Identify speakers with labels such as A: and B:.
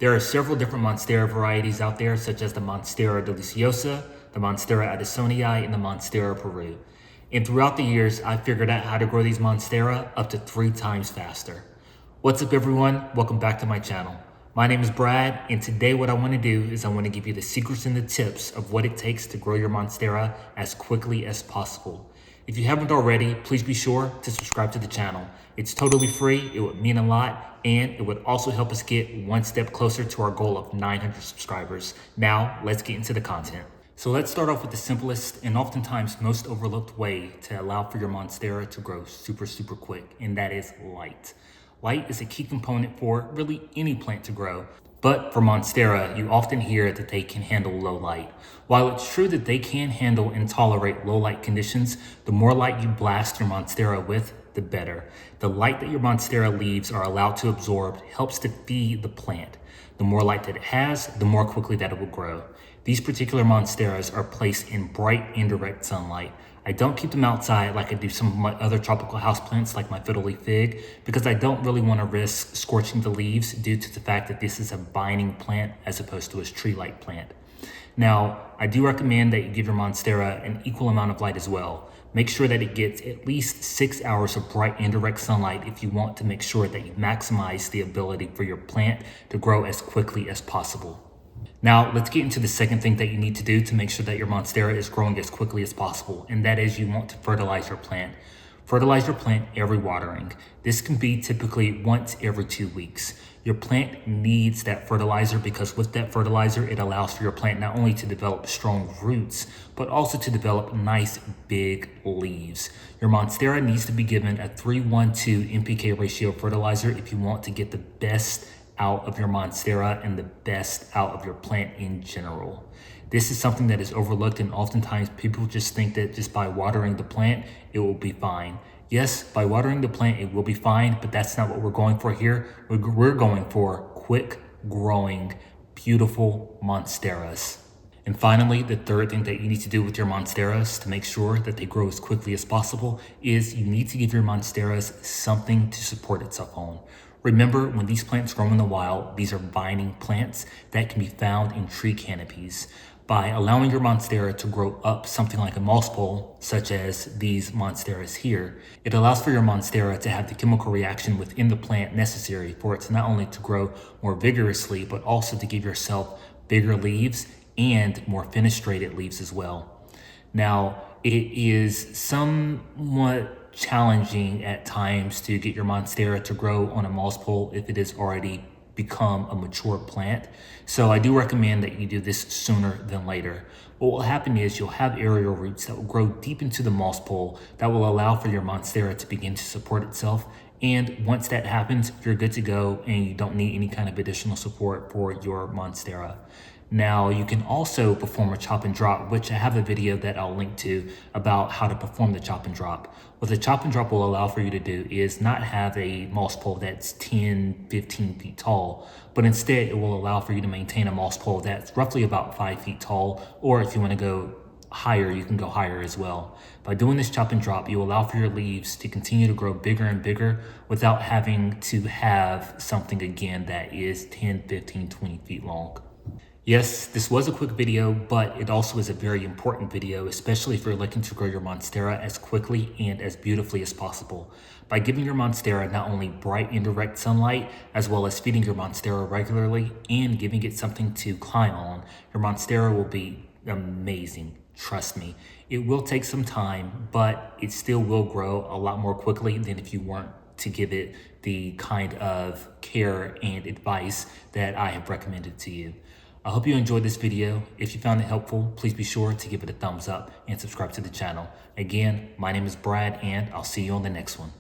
A: There are several different Monstera varieties out there, such as the Monstera deliciosa, the Monstera addisonii, and the Monstera peru. And throughout the years, I figured out how to grow these Monstera up to 3 times faster. What's up everyone? Welcome back to my channel. My name is Brad, and today what I want to do is I want to give you the secrets and the tips of what it takes to grow your Monstera as quickly as possible. If you haven't already, please be sure to subscribe to the channel. It's totally free, it would mean a lot, and it would also help us get one step closer to our goal of 900 subscribers. Now, let's get into the content. So let's start off with the simplest and oftentimes most overlooked way to allow for your Monstera to grow super quick, and that is light. Light is a key component for really any plant to grow, but for Monstera, you often hear that they can handle low light. While it's true that they can handle and tolerate low light conditions, the more light you blast your Monstera with, the better. The light that your Monstera leaves are allowed to absorb helps to feed the plant. The more light that it has, the more quickly that it will grow. These particular Monsteras are placed in bright indirect sunlight. I don't keep them outside like I do some of my other tropical houseplants like my fiddle leaf fig, because I don't really want to risk scorching the leaves due to the fact that this is a vining plant as opposed to a tree-like plant. Now, I do recommend that you give your Monstera an equal amount of light as well. Make sure that it gets at least 6 hours of bright indirect sunlight if you want to make sure that you maximize the ability for your plant to grow as quickly as possible. Now, let's get into the second thing that you need to do to make sure that your Monstera is growing as quickly as possible, and that is you want to fertilize your plant. Fertilize your plant every watering. This can be typically once every 2 weeks. Your plant needs that fertilizer because with that fertilizer, it allows for your plant not only to develop strong roots, but also to develop nice big leaves. Your Monstera needs to be given a 3:1:2 NPK ratio fertilizer if you want to get the best out of your Monstera and the best out of your plant in general. This is something that is overlooked, and oftentimes people just think that just by watering the plant, it will be fine. Yes, by watering the plant, it will be fine, but that's not what we're going for here. We're going for quick growing, beautiful Monsteras. And finally, the third thing that you need to do with your Monsteras to make sure that they grow as quickly as possible is you need to give your Monsteras something to support itself on. Remember, when these plants grow in the wild, these are vining plants that can be found in tree canopies. By allowing your Monstera to grow up something like a moss pole, such as these Monsteras here, it allows for your Monstera to have the chemical reaction within the plant necessary for it to not only to grow more vigorously, but also to give yourself bigger leaves and more fenestrated leaves as well. Now, it is somewhat challenging at times to get your Monstera to grow on a moss pole if it has already become a mature plant. So I do recommend that you do this sooner than later. What will happen is you'll have aerial roots that will grow deep into the moss pole that will allow for your Monstera to begin to support itself. And once that happens, you're good to go and you don't need any kind of additional support for your Monstera. Now, you can also perform a chop and drop, which I have a video that I'll link to about how to perform the chop and drop. What the chop and drop will allow for you to do is not have a moss pole that's 10, 15 feet tall, but instead it will allow for you to maintain a moss pole that's roughly about 5 feet tall, or if you want to go higher, you can go higher as well. By doing this chop and drop, you allow for your leaves to continue to grow bigger and bigger without having to have something again that is 10, 15, 20 feet long. Yes, this was a quick video, but it also is a very important video, especially if you're looking to grow your Monstera as quickly and as beautifully as possible. By giving your Monstera not only bright indirect sunlight, as well as feeding your Monstera regularly and giving it something to climb on, your Monstera will be amazing. Trust me. It will take some time, but it still will grow a lot more quickly than if you weren't to give it the kind of care and advice that I have recommended to you. I hope you enjoyed this video. If you found it helpful, please be sure to give it a thumbs up and subscribe to the channel. Again, my name is Brad, and I'll see you on the next one.